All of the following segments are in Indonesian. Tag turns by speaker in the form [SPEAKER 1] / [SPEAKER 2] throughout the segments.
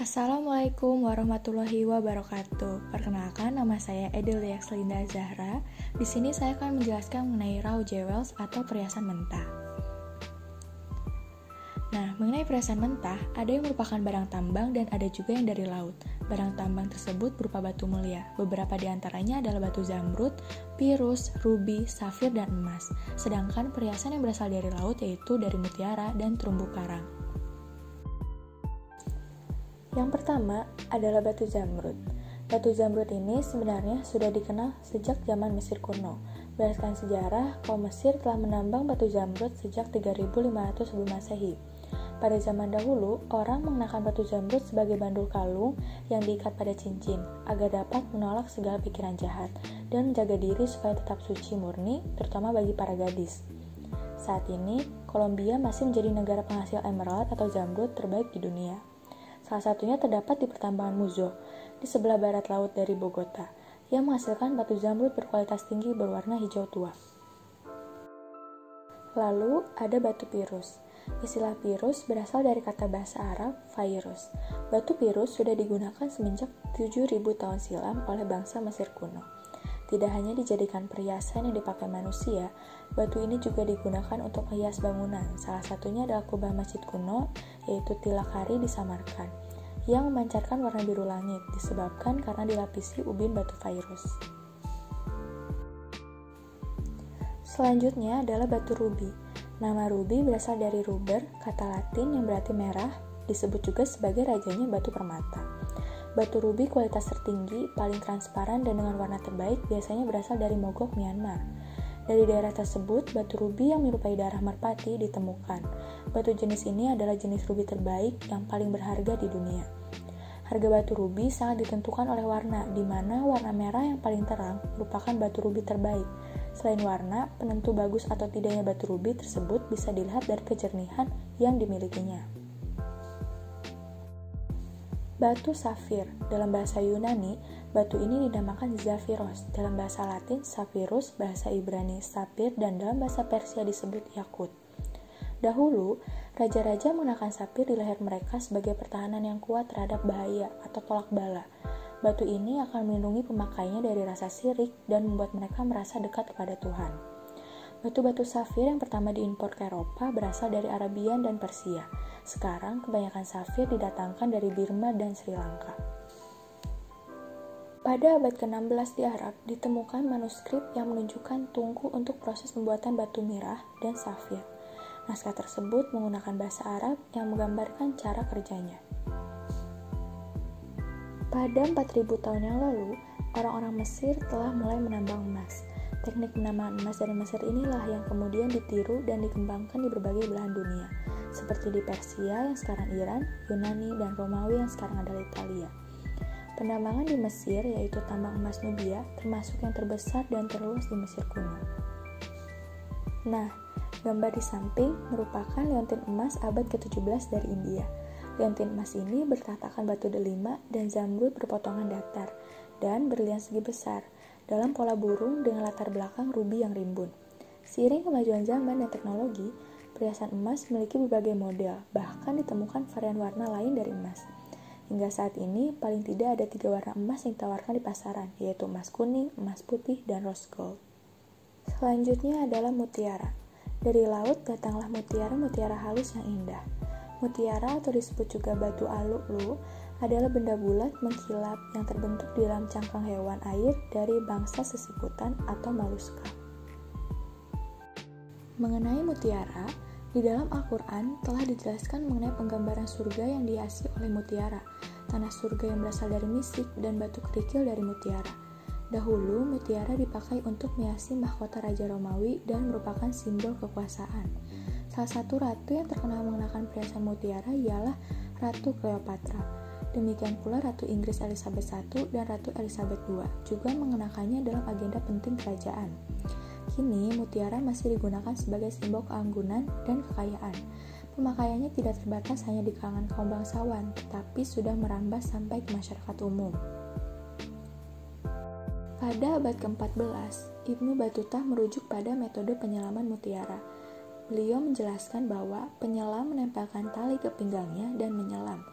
[SPEAKER 1] Assalamualaikum warahmatullahi wabarakatuh. Perkenalkan, nama saya Edelia Selinda Zahra. Di sini saya akan menjelaskan mengenai raw jewels atau perhiasan mentah. Nah, mengenai perhiasan mentah, ada yang merupakan barang tambang dan ada juga yang dari laut. Barang tambang tersebut berupa batu mulia. Beberapa di antaranya adalah batu zamrud, pirus, rubi, safir, dan emas. Sedangkan perhiasan yang berasal dari laut yaitu dari mutiara dan terumbu karang. Yang pertama adalah batu zamrud. Batu zamrud ini sebenarnya sudah dikenal sejak zaman Mesir kuno. Berdasarkan sejarah, kaum Mesir telah menambang batu zamrud sejak 3500 sebelum Masehi. Pada zaman dahulu, orang mengenakan batu zamrud sebagai bandul kalung yang diikat pada cincin, agar dapat menolak segala pikiran jahat dan menjaga diri supaya tetap suci murni, terutama bagi para gadis. Saat ini, Kolombia masih menjadi negara penghasil emerald atau zamrud terbaik di dunia. Salah satunya terdapat di pertambangan Muzo, di sebelah barat laut dari Bogota, yang menghasilkan batu zamrud berkualitas tinggi berwarna hijau tua. Lalu, ada batu pirus. Istilah pirus berasal dari kata bahasa Arab, fairus. Batu pirus sudah digunakan semenjak 7.000 tahun silam oleh bangsa Mesir kuno. Tidak hanya dijadikan perhiasan yang dipakai manusia, batu ini juga digunakan untuk menghias bangunan. Salah satunya adalah kubah masjid kuno, yaitu Tilakari di Samarkand, yang memancarkan warna biru langit, disebabkan karena dilapisi ubin batu fairus. Selanjutnya adalah batu rubi. Nama rubi berasal dari ruber, kata Latin yang berarti merah, disebut juga sebagai rajanya batu permata. Batu rubi kualitas tertinggi, paling transparan dan dengan warna terbaik biasanya berasal dari Mogok, Myanmar. Dari daerah tersebut, batu rubi yang menyerupai darah merpati ditemukan. Batu jenis ini adalah jenis rubi terbaik yang paling berharga di dunia. Harga batu rubi sangat ditentukan oleh warna, di mana warna merah yang paling terang merupakan batu rubi terbaik. Selain warna, penentu bagus atau tidaknya batu rubi tersebut bisa dilihat dari kejernihan yang dimilikinya. Batu safir, dalam bahasa Yunani, batu ini dinamakan Zafiros, dalam bahasa Latin Sapphirus, bahasa Ibrani Sapir, dan dalam bahasa Persia disebut Yakut. Dahulu, raja-raja mengenakan sapir di leher mereka sebagai pertahanan yang kuat terhadap bahaya atau tolak bala. Batu ini akan melindungi pemakainya dari rasa sirik dan membuat mereka merasa dekat kepada Tuhan. Batu-batu safir yang pertama diimpor ke Eropa berasal dari Arabian dan Persia. Sekarang, kebanyakan safir didatangkan dari Burma dan Sri Lanka. Pada abad ke-16 di Arab, ditemukan manuskrip yang menunjukkan tungku untuk proses pembuatan batu mirah dan safir. Naskah tersebut menggunakan bahasa Arab yang menggambarkan cara kerjanya. Pada 4.000 tahun yang lalu, orang-orang Mesir telah mulai menambang emas. Teknik penambangan emas dari Mesir inilah yang kemudian ditiru dan dikembangkan di berbagai belahan dunia, seperti di Persia yang sekarang Iran, Yunani, dan Romawi yang sekarang adalah Italia. Penambangan di Mesir, yaitu tambang emas Nubia, termasuk yang terbesar dan terluas di Mesir kuno. Nah, gambar di samping merupakan liontin emas abad ke-17 dari India. Liontin emas ini bertatakan batu delima dan zamrud berpotongan datar, dan berlian segi besar, dalam pola burung dengan latar belakang rubi yang rimbun. Seiring kemajuan zaman dan teknologi, perhiasan emas memiliki berbagai model, bahkan ditemukan varian warna lain dari emas. Hingga saat ini, paling tidak ada 3 warna emas yang ditawarkan di pasaran, yaitu emas kuning, emas putih, dan rose gold. Selanjutnya adalah mutiara. Dari laut datanglah mutiara-mutiara halus yang indah. Mutiara atau disebut juga batu alu-lu adalah benda bulat mengkilap yang terbentuk di dalam cangkang hewan air dari bangsa sesiputan atau maluska. Mengenai mutiara, di dalam Al-Quran telah dijelaskan mengenai penggambaran surga yang dihiasi oleh mutiara, tanah surga yang berasal dari misik, dan batu kerikil dari mutiara. Dahulu, mutiara dipakai untuk menghiasi mahkota Raja Romawi dan merupakan simbol kekuasaan. Salah satu ratu yang terkenal mengenakan perhiasan mutiara ialah Ratu Cleopatra. Demikian pula Ratu Inggris Elizabeth I dan Ratu Elizabeth II juga mengenakannya dalam agenda penting kerajaan. Kini, mutiara masih digunakan sebagai simbol keanggunan dan kekayaan. Pemakaiannya tidak terbatas hanya di kalangan kaum bangsawan, tetapi sudah merambah sampai ke masyarakat umum. Pada abad ke-14, Ibnu Battuta merujuk pada metode penyelaman mutiara. Beliau menjelaskan bahwa penyelam menempelkan tali ke pinggangnya dan menyelam.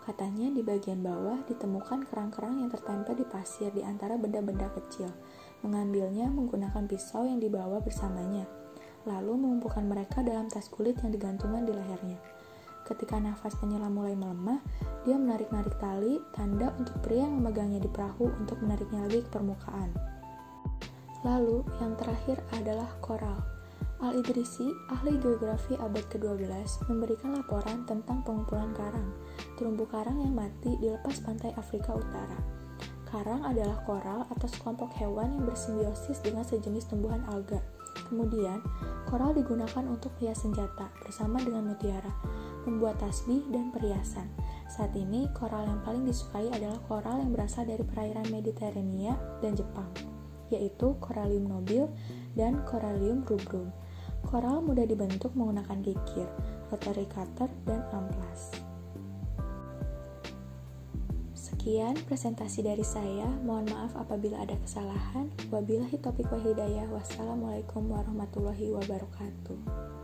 [SPEAKER 1] Katanya di bagian bawah ditemukan kerang-kerang yang tertempel di pasir di antara benda-benda kecil. Mengambilnya menggunakan pisau yang dibawa bersamanya, lalu mengumpulkan mereka dalam tas kulit yang digantungkan di lehernya. Ketika nafas penyelam mulai melemah, dia menarik-narik tali, tanda untuk pria yang memegangnya di perahu untuk menariknya lagi ke permukaan. Lalu, yang terakhir adalah koral. Al-Idrisi, ahli geografi abad ke-12, memberikan laporan tentang pengumpulan karang, terumbu karang yang mati di lepas pantai Afrika Utara. Karang adalah koral atau sekelompok hewan yang bersimbiosis dengan sejenis tumbuhan alga. Kemudian, koral digunakan untuk hias senjata bersama dengan mutiara, membuat tasbih dan perhiasan. Saat ini, koral yang paling disukai adalah koral yang berasal dari perairan Mediterania dan Jepang, yaitu Corallium nobile dan Corallium rubrum. Koral mudah dibentuk menggunakan kikir, rotary cutter, dan amplas. Sekian presentasi dari saya, mohon maaf apabila ada kesalahan. Wabillahi taufiq wal hidayah. Wassalamualaikum warahmatullahi wabarakatuh.